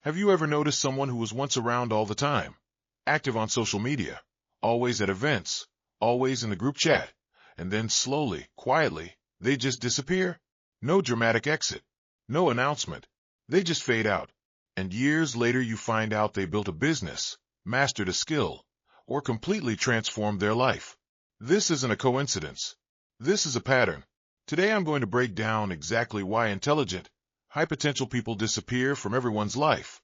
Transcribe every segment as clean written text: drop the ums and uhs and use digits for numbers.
Have you ever noticed someone who was once around all the time, active on social media, always at events, always in the group chat, and then slowly, quietly, they just disappear? No dramatic exit, no announcement. They just fade out. And years later you find out they built a business, mastered a skill, or completely transformed their life. This isn't a coincidence. This is a pattern. Today I'm going to break down exactly why intelligent, high-potential people disappear from everyone's life,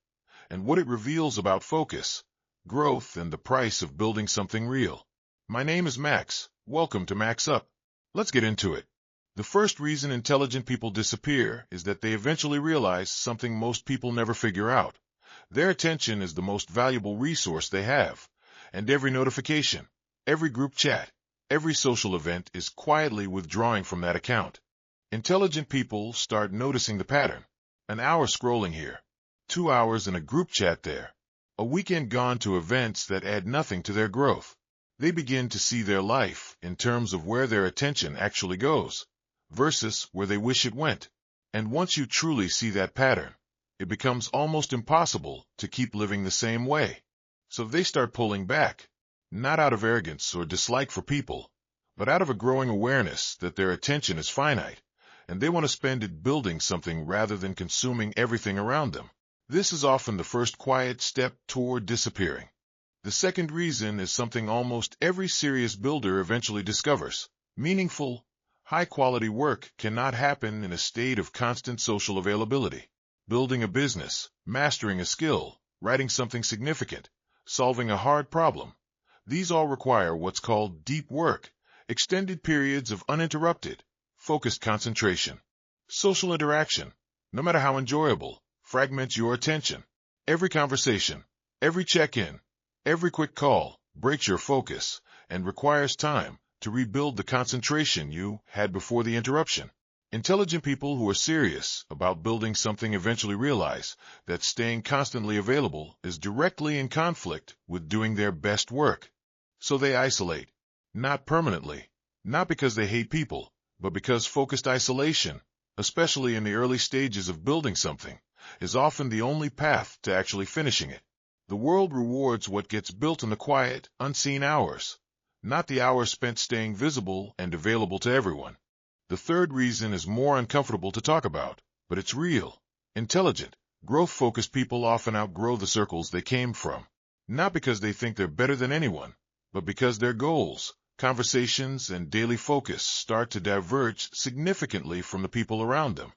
and what it reveals about focus, growth, and the price of building something real. My name is Max. Welcome to Max Up. Let's get into it. The first reason intelligent people disappear is that they eventually realize something most people never figure out. Their attention is the most valuable resource they have, and every notification, every group chat, every social event is quietly withdrawing from that account. Intelligent people start noticing the pattern. An hour scrolling here, 2 hours in a group chat there, a weekend gone to events that add nothing to their growth. They begin to see their life in terms of where their attention actually goes, versus where they wish it went. And once you truly see that pattern, it becomes almost impossible to keep living the same way. So they start pulling back, not out of arrogance or dislike for people, but out of a growing awareness that their attention is finite, and they want to spend it building something rather than consuming everything around them. This is often the first quiet step toward disappearing. The second reason is something almost every serious builder eventually discovers. Meaningful, high-quality work cannot happen in a state of constant social availability. Building a business, mastering a skill, writing something significant, solving a hard problem, these all require what's called deep work, extended periods of uninterrupted, focused concentration. Social interaction, no matter how enjoyable, fragments your attention. Every conversation, every check-in, every quick call breaks your focus and requires time to rebuild the concentration you had before the interruption. Intelligent people who are serious about building something eventually realize that staying constantly available is directly in conflict with doing their best work. So they isolate, not permanently, not because they hate people, but because focused isolation, especially in the early stages of building something, is often the only path to actually finishing it. The world rewards what gets built in the quiet, unseen hours, not the hours spent staying visible and available to everyone. The third reason is more uncomfortable to talk about, but it's real. Intelligent, growth-focused people often outgrow the circles they came from, not because they think they're better than anyone, but because their goals, conversations, and daily focus start to diverge significantly from the people around them.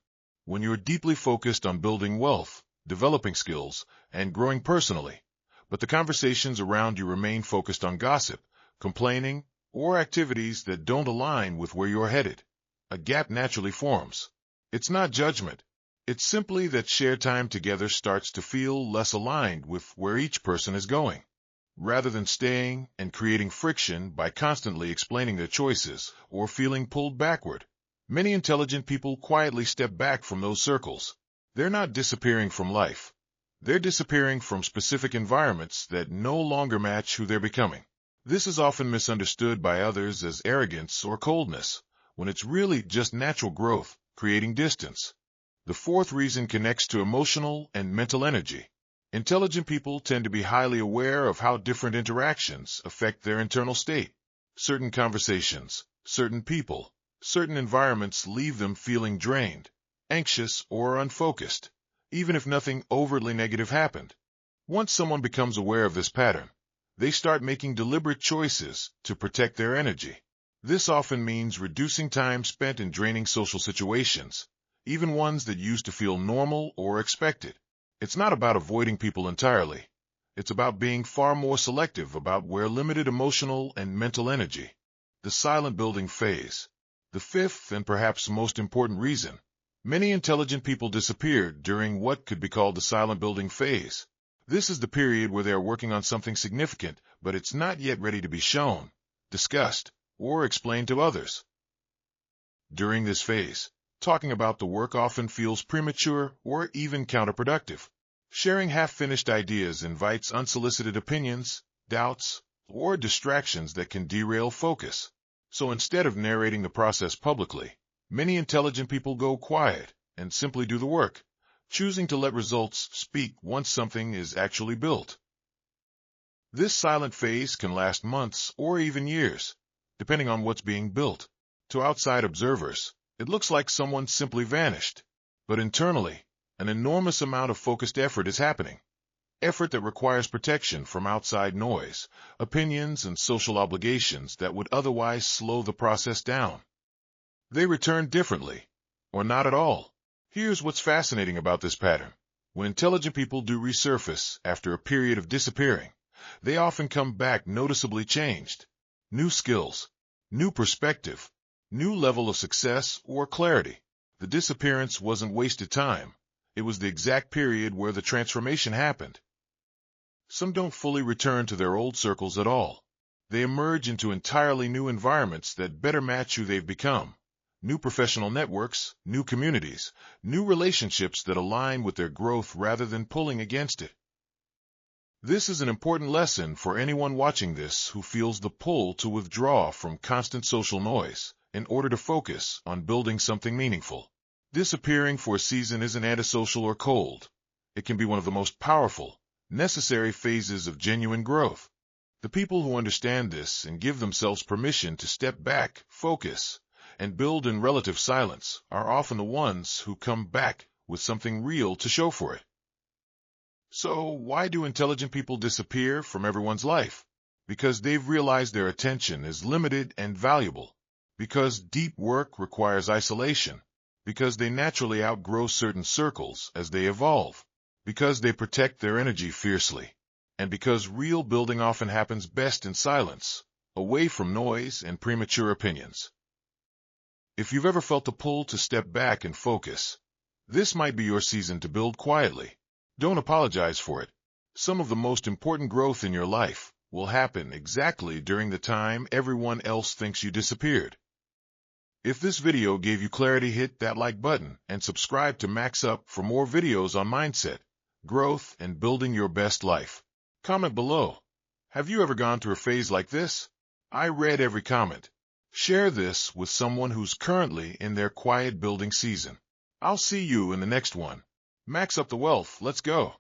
When you're deeply focused on building wealth, developing skills, and growing personally, but the conversations around you remain focused on gossip, complaining, or activities that don't align with where you're headed, a gap naturally forms. It's not judgment. It's simply that shared time together starts to feel less aligned with where each person is going. Rather than staying and creating friction by constantly explaining their choices or feeling pulled backward, many intelligent people quietly step back from those circles. They're not disappearing from life. They're disappearing from specific environments that no longer match who they're becoming. This is often misunderstood by others as arrogance or coldness, when it's really just natural growth, creating distance. The fourth reason connects to emotional and mental energy. Intelligent people tend to be highly aware of how different interactions affect their internal state. Certain conversations, certain people, certain environments leave them feeling drained, anxious, or unfocused, even if nothing overtly negative happened. Once someone becomes aware of this pattern, they start making deliberate choices to protect their energy. This often means reducing time spent in draining social situations, even ones that used to feel normal or expected. It's not about avoiding people entirely. It's about being far more selective about where limited emotional and mental energy. The silent building phase. The fifth and perhaps most important reason. Many intelligent people disappear during what could be called the silent building phase. This is the period where they are working on something significant, but it's not yet ready to be shown, discussed, or explained to others. During this phase, talking about the work often feels premature or even counterproductive. Sharing half-finished ideas invites unsolicited opinions, doubts, or distractions that can derail focus. So instead of narrating the process publicly, many intelligent people go quiet and simply do the work, choosing to let results speak once something is actually built. This silent phase can last months or even years, depending on what's being built. To outside observers, it looks like someone simply vanished. But internally, an enormous amount of focused effort is happening. Effort that requires protection from outside noise, opinions, and social obligations that would otherwise slow the process down. They return differently, or not at all. Here's what's fascinating about this pattern. When intelligent people do resurface after a period of disappearing, they often come back noticeably changed. New skills, new perspective, new level of success or clarity. The disappearance wasn't wasted time. It was the exact period where the transformation happened. Some don't fully return to their old circles at all. They emerge into entirely new environments that better match who they've become. New professional networks, new communities, new relationships that align with their growth rather than pulling against it. This is an important lesson for anyone watching this who feels the pull to withdraw from constant social noise in order to focus on building something meaningful. Disappearing for a season isn't antisocial or cold. It can be one of the most powerful, necessary phases of genuine growth. The people who understand this and give themselves permission to step back, focus, and build in relative silence are often the ones who come back with something real to show for it. So, why do intelligent people disappear from everyone's life? Because they've realized their attention is limited and valuable. Because deep work requires isolation. Because they naturally outgrow certain circles as they evolve. Because they protect their energy fiercely. And because real building often happens best in silence, away from noise and premature opinions. If you've ever felt the pull to step back and focus, this might be your season to build quietly. Don't apologize for it. Some of the most important growth in your life will happen exactly during the time everyone else thinks you disappeared. If this video gave you clarity, hit that like button and subscribe to Max Up for more videos on mindset, growth, and building your best life. Comment below. Have you ever gone through a phase like this? I read every comment. Share this with someone who's currently in their quiet building season. I'll see you in the next one. Max up the wealth. Let's go.